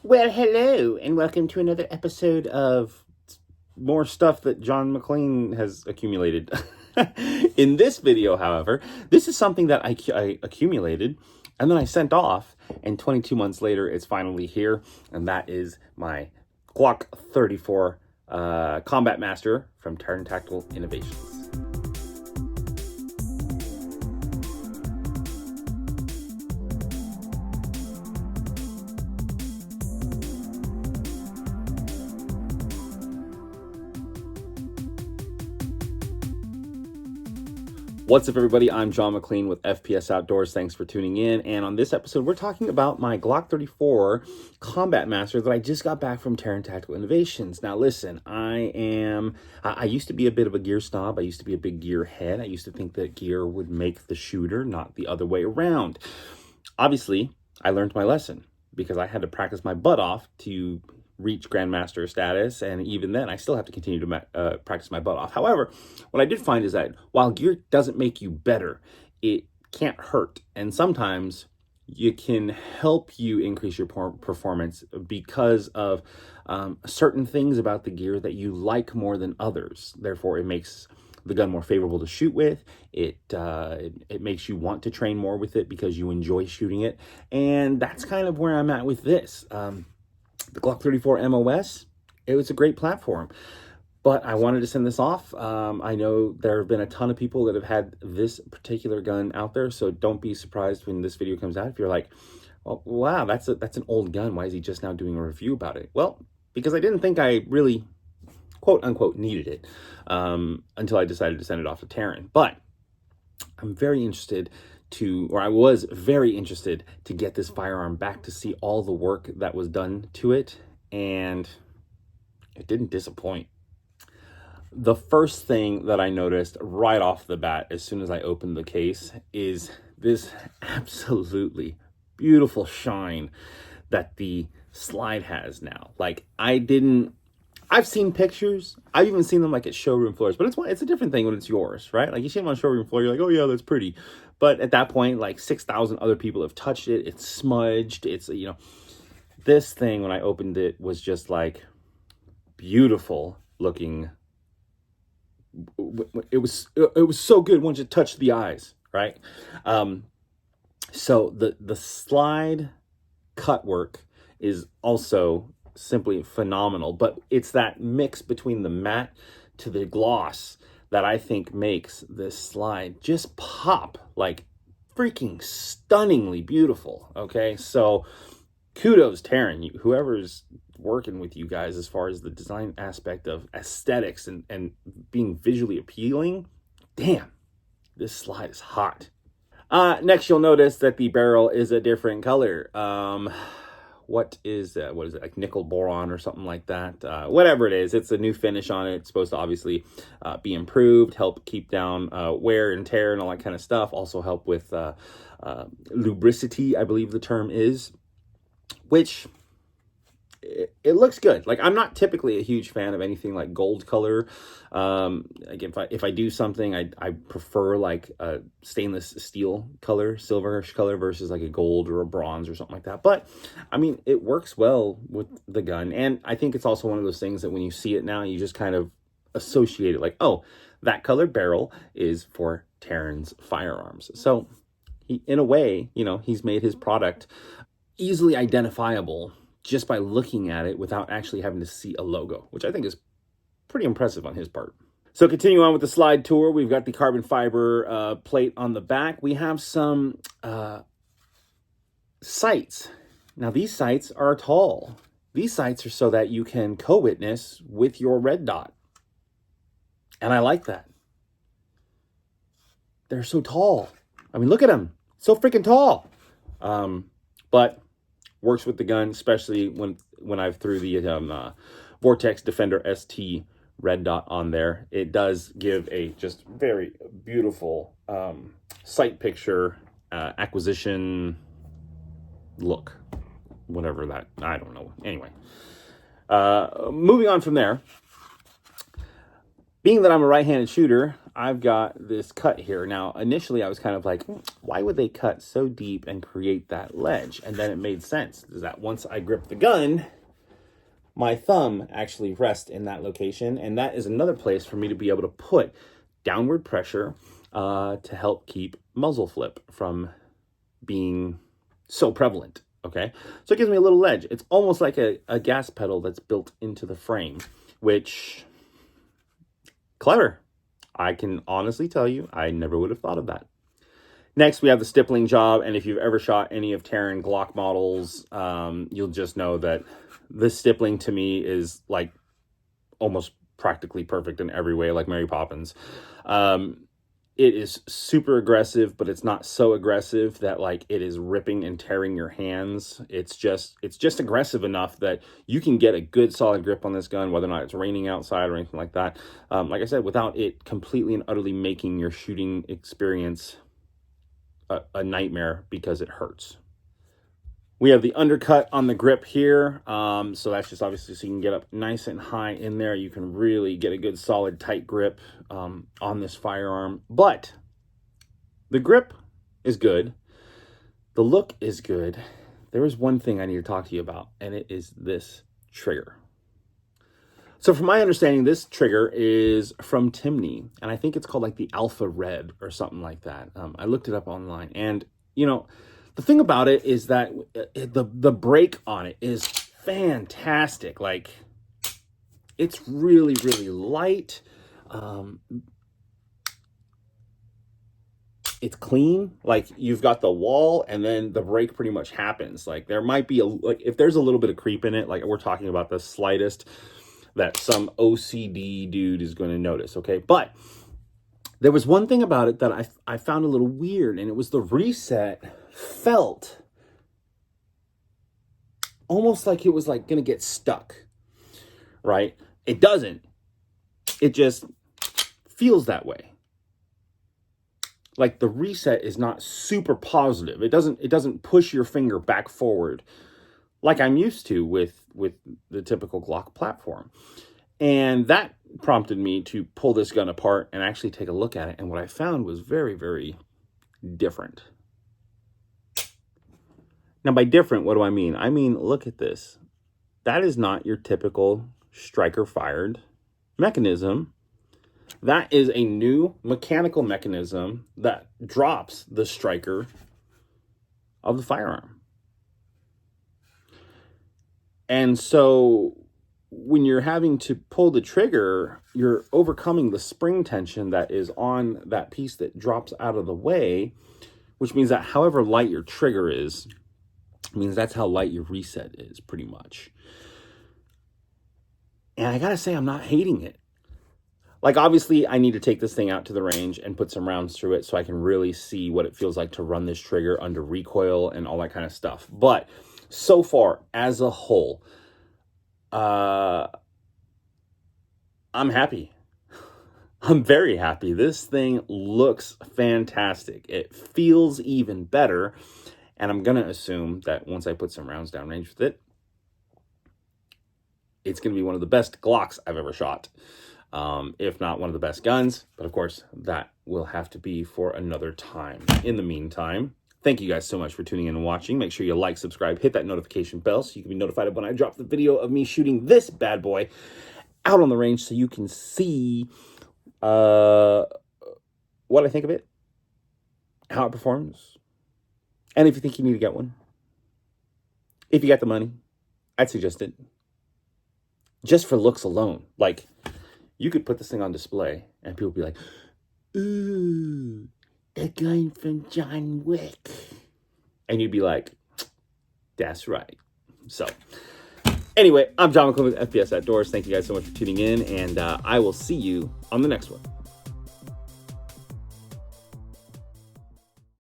Well, hello, and welcome to another episode of more stuff that John McClain has accumulated. In this video, however, this is something that I accumulated and then I sent off, and 22 months later, it's finally here, and that is my Glock 34 Combat Master from Terran Tactical Innovations. What's up, everybody? I'm John McClain with FPS Outdoors. Thanks for tuning in. And on this episode, we're talking about my Glock 34 Combat Master that I just got back from Terran Tactical Innovations. Now, listen, I used to be a bit of a gear snob. I used to be a big gear head. I used to think that gear would make the shooter, not the other way around. Obviously, I learned my lesson because I had to practice my butt off to reach Grandmaster status, and even then I still have to continue to practice my butt off. However, what I did find is that while gear doesn't make you better, it can't hurt, and sometimes you can help you increase your performance because of certain things about the gear that you like more than others. Therefore, it makes the gun more favorable to shoot with. It makes you want to train more with it because you enjoy shooting it, and that's kind of where I'm at with this. The Glock 34 MOS, it was a great platform, but I wanted to send this off. I know there have been a ton of people that have had this particular gun out there, so don't be surprised when this video comes out if you're like, oh, wow, that's an old gun. Why is he just now doing a review about it? Well, because I didn't think I really, quote unquote, needed it until I decided to send it off to Terran. But I'm very interested I was very interested to get this firearm back to see all the work that was done to it, and it didn't disappoint. The first thing that I noticed right off the bat as soon as I opened the case is this absolutely beautiful shine that the slide has now. Like, I've seen pictures. I've even seen them like at showroom floors, but it's a different thing when it's yours, right? Like, you see them on showroom floor, you're like, oh yeah, that's pretty. But at that point, like 6,000 other people have touched it. It's smudged. It's, this thing, when I opened it, was just like beautiful looking. It was so good once it touched the eyes, right? So the slide cut work is also simply phenomenal, but it's that mix between the matte to the gloss that I think makes this slide just pop like freaking stunningly beautiful. Okay, so kudos, Terran, whoever's working with you guys as far as the design aspect of aesthetics and being visually appealing. Damn, this slide is hot. Next, you'll notice that the barrel is a different color. What is it, like nickel boron or something like that? Whatever it is, it's a new finish on it. It's supposed to obviously be improved, help keep down wear and tear and all that kind of stuff. Also help with lubricity, I believe the term is, which it looks good. Like, I'm not typically a huge fan of anything like gold color. Like if I do something, I prefer like a stainless steel color, silverish color, versus like a gold or a bronze or something like that. But I mean, it works well with the gun, and I think it's also one of those things that when you see it now, you just kind of associate it like, oh, that colored barrel is for Terran's firearms. So in a way, he's made his product easily identifiable just by looking at it without actually having to see a logo, which I think is pretty impressive on his part. So continuing on with the slide tour, we've got the carbon fiber plate on the back. We have some sights. Now, these sights are tall. These sights are so that you can co-witness with your red dot. And I like that. They're so tall. I mean, look at them. So freaking tall. But works with the gun, especially when I've threw the Vortex Defender ST red dot on there. It does give a just very beautiful sight picture acquisition look, whatever that, I don't know. Anyway, moving on from there. Being that I'm a right-handed shooter, I've got this cut here. Now, initially I was kind of like, why would they cut so deep and create that ledge? And then it made sense, is that once I grip the gun, my thumb actually rests in that location. And that is another place for me to be able to put downward pressure to help keep muzzle flip from being so prevalent. Okay, so it gives me a little ledge. It's almost like a gas pedal that's built into the frame, which, clever. I can honestly tell you, I never would have thought of that. Next, we have the stippling job, and if you've ever shot any of Terran Glock models, you'll just know that the stippling to me is like almost practically perfect in every way, like Mary Poppins. It is super aggressive, but it's not so aggressive that like it is ripping and tearing your hands. It's just aggressive enough that you can get a good solid grip on this gun, whether or not it's raining outside or anything like that. Like I said, without it completely and utterly making your shooting experience a nightmare because it hurts. We have the undercut on the grip here. So that's just obviously so you can get up nice and high in there. You can really get a good solid tight grip on this firearm. But the grip is good. The look is good. There is one thing I need to talk to you about, and it is this trigger. So from my understanding, this trigger is from Timney, and I think it's called like the Alpha Red or something like that. I looked it up online, and you know, the thing about it is that the break on it is fantastic. Like, it's really, really light. It's clean. Like, you've got the wall, and then the break pretty much happens. Like, there might be like if there's a little bit of creep in it, like we're talking about the slightest, that some OCD dude is going to notice. Okay, but there was one thing about it that I found a little weird, and it was the reset felt almost like it was like going to get stuck, right? It doesn't. It just feels that way. Like the reset is not super positive. It doesn't push your finger back forward like I'm used to with the typical Glock platform. And that prompted me to pull this gun apart and actually take a look at it. And what I found was very, very different. Now, by different, what do I mean? I mean, look at this. That is not your typical striker-fired mechanism. That is a new mechanical mechanism that drops the striker of the firearm. And so when you're having to pull the trigger, you're overcoming the spring tension that is on that piece that drops out of the way, which means that however light your trigger is, means that's how light your reset is, pretty much. And I gotta say, I'm not hating it. Like, obviously, I need to take this thing out to the range and put some rounds through it so I can really see what it feels like to run this trigger under recoil and all that kind of stuff. But so far, as a whole, I'm happy. I'm very happy. This thing looks fantastic. It feels even better. And I'm going to assume that once I put some rounds downrange with it, it's going to be one of the best Glocks I've ever shot. If not one of the best guns. But of course, that will have to be for another time. In the meantime, thank you guys so much for tuning in and watching. Make sure you like, subscribe, hit that notification bell so you can be notified of when I drop the video of me shooting this bad boy out on the range so you can see what I think of it, how it performs, and if you think you need to get one. If you got the money, I'd suggest it. Just for looks alone. Like, you could put this thing on display and people be like, ooh, the gun from John Wick. And you'd be like, that's right. So, anyway, I'm John McClain with FPS Outdoors. Thank you guys so much for tuning in, and I will see you on the next one.